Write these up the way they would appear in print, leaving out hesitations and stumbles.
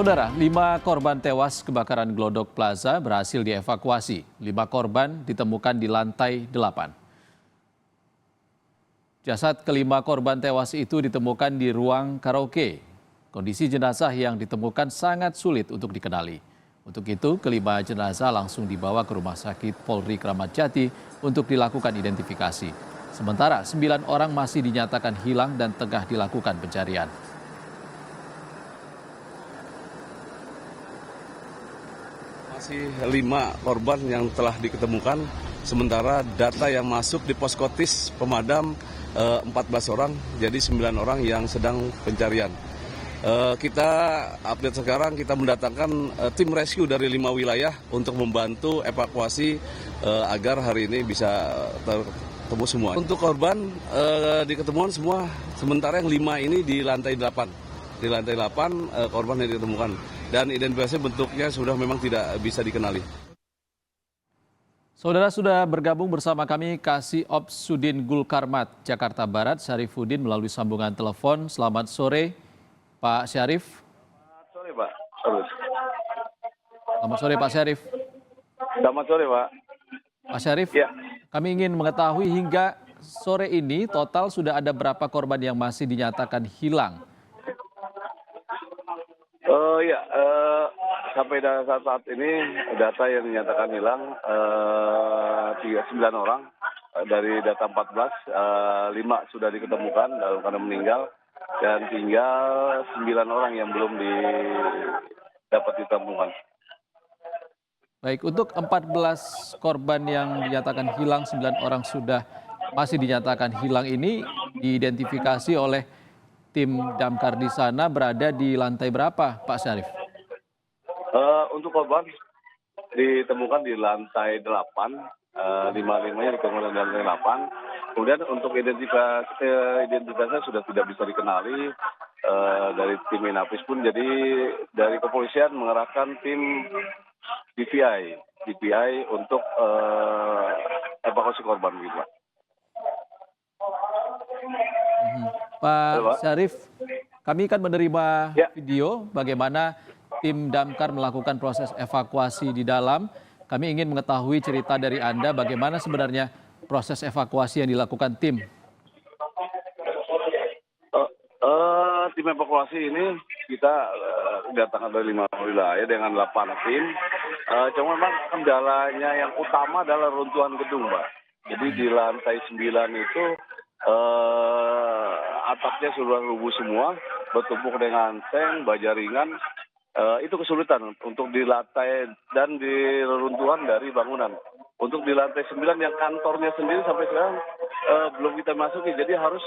Saudara, 5 korban tewas kebakaran Glodok Plaza berhasil dievakuasi. 5 korban ditemukan di lantai 8. Jasad kelima korban tewas itu ditemukan di ruang karaoke. Kondisi jenazah yang ditemukan sangat sulit untuk dikenali. Untuk itu, kelima jenazah langsung dibawa ke Rumah Sakit Polri Kramat Jati untuk dilakukan identifikasi. Sementara 9 orang masih dinyatakan hilang dan tengah dilakukan pencarian. Masih 5 korban yang telah diketemukan, sementara data yang masuk di poskotis pemadam 14 orang, jadi 9 orang yang sedang pencarian. Kita update sekarang, kita mendatangkan tim rescue dari 5 wilayah untuk membantu evakuasi agar hari ini bisa tertemu semua. Untuk korban diketemukan semua, sementara yang 5 ini di lantai 8. Di lantai 8 korban yang ditemukan. Dan identifikasi bentuknya sudah memang tidak bisa dikenali. Saudara, sudah bergabung bersama kami Kasih Ops Sudin Gulkarmat, Jakarta Barat, Syarifuddin melalui sambungan telepon. Selamat sore, Pak Syarif. Selamat sore, Pak. Selamat sore, Pak Syarif. Selamat sore, Pak. Pak Syarif, Ya. kami ingin mengetahui hingga sore ini total sudah ada berapa korban yang masih dinyatakan hilang? Sampai saat ini data yang dinyatakan hilang 9 orang. Dari data 14, 5 sudah diketemukan dalam keadaan meninggal dan tinggal 9 orang yang belum dapat ditemukan. Baik, untuk 14 korban yang dinyatakan hilang, 9 orang sudah masih dinyatakan hilang ini diidentifikasi oleh tim damkar di sana berada di lantai berapa, Pak Syarif? Untuk korban ditemukan di lantai 8, 5-5-nya ditemukan di lantai 8. Kemudian untuk identitasnya sudah tidak bisa dikenali dari tim Inafis pun, jadi dari kepolisian mengerahkan tim DPI untuk evakuasi korban gitu, Pak. Pak Syarif, kami kan menerima video bagaimana tim damkar melakukan proses evakuasi di dalam. Kami ingin mengetahui cerita dari Anda bagaimana sebenarnya proses evakuasi yang dilakukan tim. Tim evakuasi ini kita datangkan dari 5 wilayah dengan 8 tim. Cuma memang kendalanya yang utama adalah runtuhan gedung, Pak. Jadi di lantai 9 itu atapnya sudah rubuh semua, bertumpuk dengan seng, baja ringan. Itu kesulitan untuk di lantai dan di reruntuhan dari bangunan. Untuk di lantai 9 yang kantornya sendiri sampai sekarang belum kita masuki, jadi harus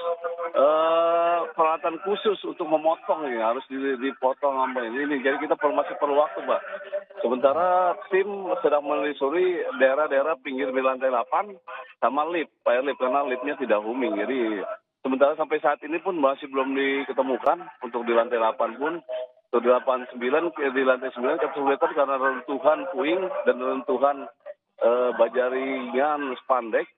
peralatan khusus untuk memotong ini, harus dipotong sampai ini. Jadi kita masih perlu waktu, Pak. Sementara tim sedang menelusuri daerah-daerah pinggir di lantai 8 sama fire lift, karena liftnya tidak homing. Jadi sementara sampai saat ini pun masih belum diketemukan untuk di lantai 8 pun. Untuk di 89, di lantai 9 kesulitan karena reruntuhan puing dan reruntuhan baja ringan spandek.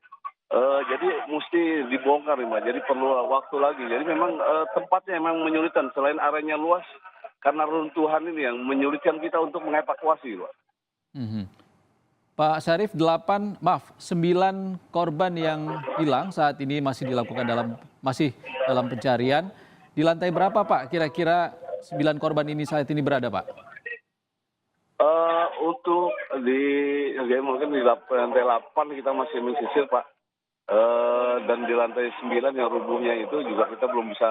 Jadi mesti dibongkar nih, Mbak. Jadi perlu waktu lagi. Jadi memang tempatnya memang menyulitkan. Selain areanya luas, karena runtuhan ini yang menyulitkan kita untuk mengevakuasi, Pak. Pak Syarif, 9 korban yang hilang saat ini masih dalam pencarian. Di lantai berapa, Pak? Kira-kira 9 korban ini saat ini berada, Pak? Untuk mungkin di lantai 8 kita masih menyisir, Pak. Dan di lantai 9 yang rubuhnya itu juga kita belum bisa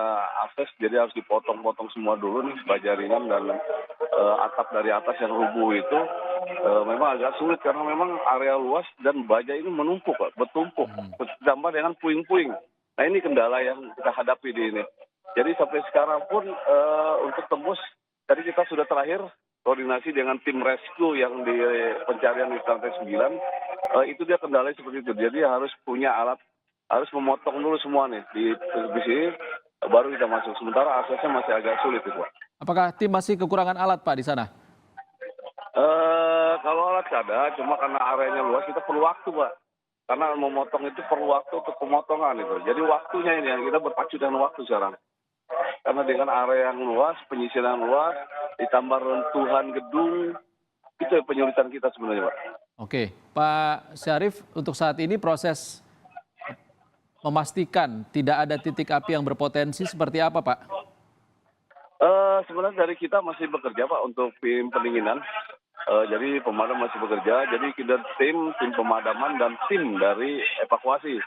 akses, jadi harus dipotong-potong semua dulu nih, baja ringan dan atap dari atas yang rubuh itu memang agak sulit karena memang area luas dan baja ini menumpuk, Pak, bertumpuk, ditambah dengan puing-puing. Nah, ini kendala yang kita hadapi di ini. Jadi sampai sekarang pun untuk tembus, tadi kita sudah terakhir koordinasi dengan tim rescue yang di pencarian di lantai 9, itu dia kendalanya seperti itu. Jadi harus punya alat, harus memotong dulu semua nih di sini, baru kita masuk. Sementara aksesnya masih agak sulit, Pak. Apakah tim masih kekurangan alat, Pak, di sana? Kalau alat ada, cuma karena areanya luas kita perlu waktu, Pak. Karena memotong itu perlu waktu untuk pemotongan itu. Jadi waktunya ini yang kita berpacu dengan waktu sekarang. karena dengan area yang luas, penyisiran luas, ditambah runtuhan gedung, itu penyulitan kita sebenarnya, Pak. Oke, Pak Syarif, untuk saat ini proses memastikan tidak ada titik api yang berpotensi seperti apa, Pak? Sebenarnya dari kita masih bekerja, Pak, untuk tim pendinginan. Jadi pemadam masih bekerja. Jadi kita tim pemadaman dan tim dari evakuasi.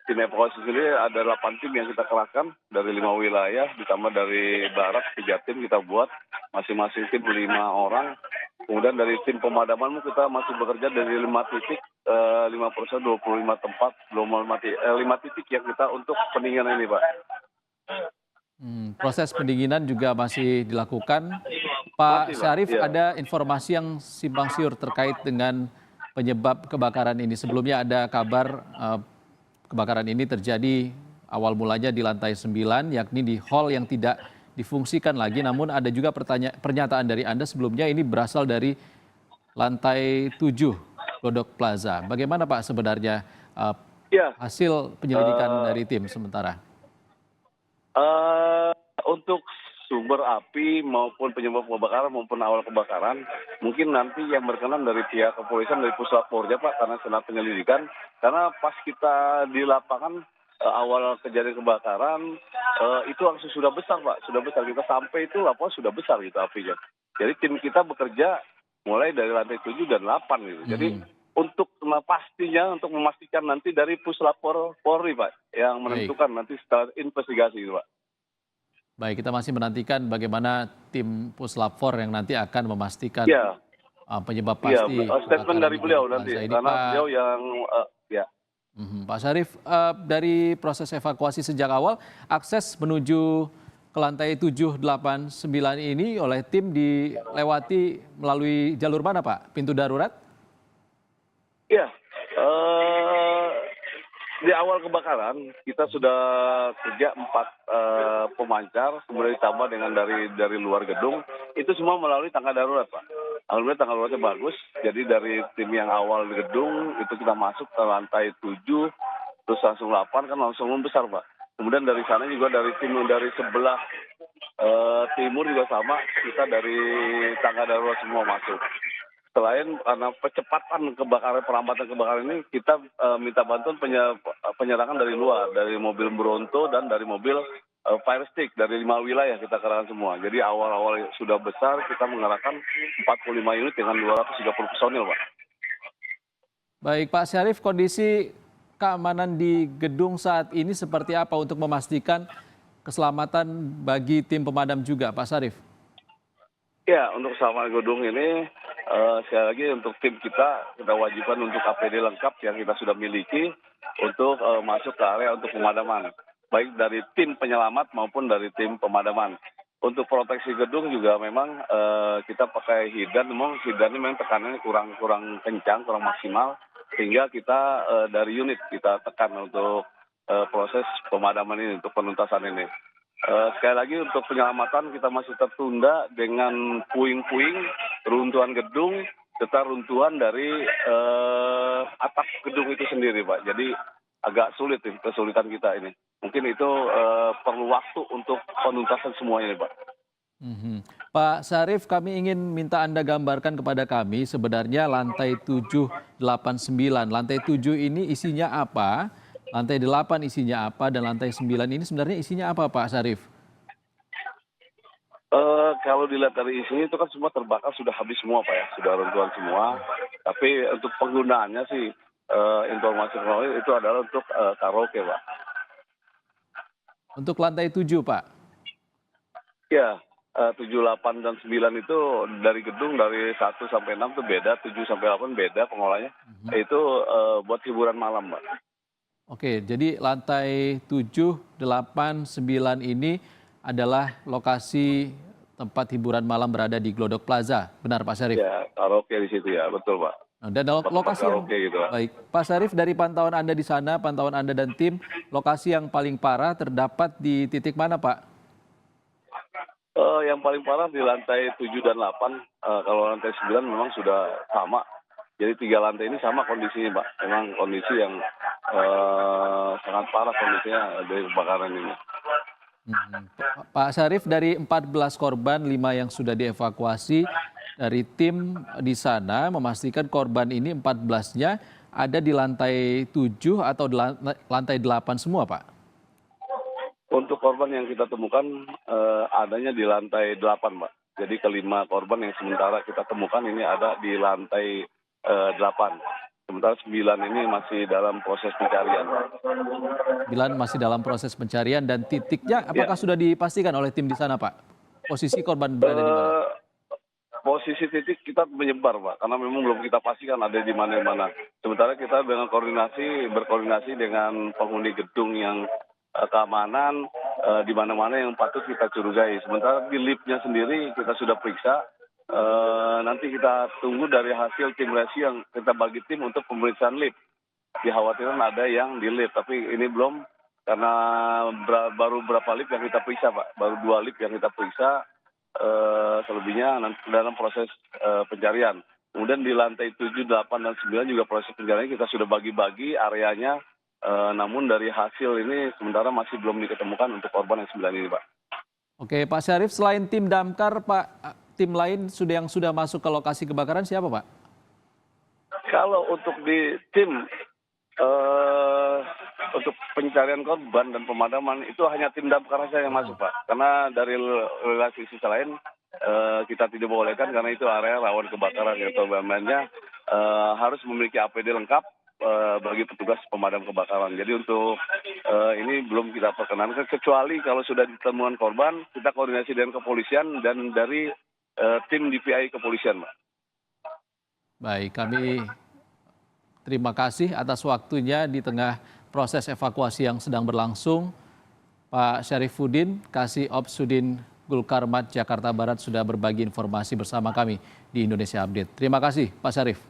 Tim evakuasi sendiri ada 8 tim yang kita kerahkan dari 5 wilayah, ditambah dari barat 3 tim kita buat, masing-masing tim 5 orang. Kemudian dari tim pemadaman kita masih bekerja dari 5 titik, 5%, 25 tempat, 5 titik yang kita untuk pendinginan ini, Pak. Proses pendinginan juga masih dilakukan. Pak Masih, Pak. Syarif, Iya. ada informasi yang simpang siur terkait dengan penyebab kebakaran ini. Sebelumnya ada kabar kebakaran ini terjadi awal mulanya di lantai 9, yakni di hall yang tidak difungsikan lagi. Namun ada juga pernyataan dari Anda sebelumnya ini berasal dari lantai 7 Glodok Plaza. Bagaimana Pak sebenarnya Iya. hasil penyelidikan dari tim sementara? Untuk sumber api maupun penyebab kebakaran maupun awal kebakaran, mungkin nanti yang berkenan dari pihak kepolisian dari Puslap Polda, Pak, karena sedang penyelidikan. Karena pas kita di lapangan awal kejadian kebakaran itu langsung sudah besar, Pak, sudah besar. Kita sampai itu lapangan sudah besar gitu apinya. Jadi tim kita bekerja mulai dari lantai 7 dan 8 gitu. Jadi untuk pastinya, untuk memastikan nanti dari Puslap Polri, Pak, yang menentukan nanti setelah investigasi itu, Pak. Baik, kita masih menantikan bagaimana tim Puslapfor yang nanti akan memastikan Ya, penyebab ya, pasti statement kebakaran dari di beliau Glodok nanti, Plaza ini, karena Pak. beliau yang ya. Pak Syarif, dari proses evakuasi sejak awal, akses menuju ke lantai 7, 8, 9 ini oleh tim dilewati melalui jalur mana, Pak? Pintu darurat? Ya, di awal kebakaran kita sudah kerja 4 pemancar, kemudian ditambah dengan dari luar gedung, itu semua melalui tangga darurat, Pak. Alhamdulillah tangga daruratnya bagus, jadi dari tim yang awal di gedung itu kita masuk ke lantai 7, terus langsung 8 kan langsung membesar, Pak. Kemudian dari sana juga dari tim dari sebelah timur juga sama, kita dari tangga darurat semua masuk. Selain karena percepatan kebakaran, perlambatan kebakaran ini, kita minta bantuan penyerangan dari luar, dari mobil Bronto dan dari mobil fire stick dari 5 wilayah kita kerahkan semua. Jadi awal-awal sudah besar, kita mengerahkan 45 unit dengan 230 personil, Pak. Baik, Pak Syarif, kondisi keamanan di gedung saat ini seperti apa untuk memastikan keselamatan bagi tim pemadam juga, Pak Syarif? Ya, untuk keselamatan gedung ini, sekali lagi untuk tim kita wajibkan untuk APD lengkap yang kita sudah miliki untuk masuk ke area untuk pemadaman. Baik dari tim penyelamat maupun dari tim pemadaman. Untuk proteksi gedung juga memang kita pakai hidran, memang hidrannya memang tekanannya kurang kencang, kurang maksimal. Sehingga kita dari unit kita tekan untuk proses pemadaman ini, untuk penuntasan ini. Sekali lagi untuk penyelamatan kita masih tertunda dengan puing-puing, runtuhan gedung, serta runtuhan dari atap gedung itu sendiri, Pak. Jadi agak sulit kesulitan kita ini. Mungkin itu perlu waktu untuk penuntasan semuanya, Pak. Pak Syarif, kami ingin minta Anda gambarkan kepada kami sebenarnya lantai 7, 8, 9. Lantai 7 ini isinya apa? Lantai 8 isinya apa dan lantai 9 ini sebenarnya isinya apa, Pak Syarif? Kalau dilihat dari isinya itu kan semua terbakar, sudah habis semua, Pak, ya, sudah runtuhan semua. Tapi untuk penggunaannya sih informasi itu adalah untuk karaoke, Pak. Untuk lantai 7, Pak? Ya, 7, 8, dan 9 itu dari gedung dari 1 sampai 6 itu beda, 7 sampai 8 beda pengolahnya. Itu buat hiburan malam, Pak. Oke, jadi lantai 7, 8, 9 ini adalah lokasi tempat hiburan malam berada di Glodok Plaza. Benar, Pak Syarif? Ya, karaoke di situ ya, betul, Pak. Dan lokasi yang Karaoke gitu, Pak. baik, Pak Syarif, dari pantauan Anda di sana, pantauan Anda dan tim, lokasi yang paling parah terdapat di titik mana, Pak? Yang paling parah di lantai 7 dan 8, kalau lantai 9 memang sudah sama. Jadi 3 lantai ini sama kondisinya, Pak. Memang kondisi yang sangat parah kondisinya dari kebakaran ini. Pak Syarif, dari 14 korban, 5 yang sudah dievakuasi dari tim di sana memastikan korban ini 14-nya ada di lantai 7 atau di lantai 8 semua, Pak? Untuk korban yang kita temukan adanya di lantai 8, Pak. Jadi kelima korban yang sementara kita temukan ini ada di lantai 8. Sementara 9 ini masih dalam proses pencarian, Pak. 9 masih dalam proses pencarian dan titiknya Ya. apakah sudah dipastikan oleh tim di sana, Pak? Posisi korban berada di mana? Posisi titik kita menyebar, Pak, karena memang belum kita pastikan ada di mana-mana. Sementara kita dengan berkoordinasi dengan penghuni gedung yang keamanan di mana-mana yang patut kita curigai. Sementara di liftnya sendiri kita sudah periksa. Nanti kita tunggu dari hasil tim resi yang kita bagi tim untuk pemeriksaan lift. Dikhawatirkan ada yang di lift, tapi ini belum karena baru berapa lift yang kita periksa, Pak. Baru 2 lift yang kita periksa. Selebihnya nanti dalam proses pencarian. Kemudian di lantai 7, 8, dan 9 juga proses pencarian kita sudah bagi-bagi areanya. Namun dari hasil ini sementara masih belum diketemukan untuk korban yang 9 ini, Pak. Oke, Pak Syarif, selain tim damkar, Pak, tim lain yang sudah masuk ke lokasi kebakaran siapa, Pak? Kalau untuk di tim untuk pencarian korban dan pemadaman itu hanya tim damkar saja yang masuk, Pak. Karena dari relasi sisi lain kita tidak bolehkan karena itu area rawan kebakaran. Atau BUMN-nya harus memiliki APD lengkap bagi petugas pemadam kebakaran. Jadi untuk ini belum kita perkenankan kecuali kalau sudah ditemukan korban kita koordinasi dengan kepolisian dan dari tim DPI kepolisian, Pak. Baik, kami terima kasih atas waktunya di tengah proses evakuasi yang sedang berlangsung. Pak Syarifuddin, Kasih Ops Sudin Gulkarmat Jakarta Barat sudah berbagi informasi bersama kami di Indonesia Update. Terima kasih, Pak Syarif.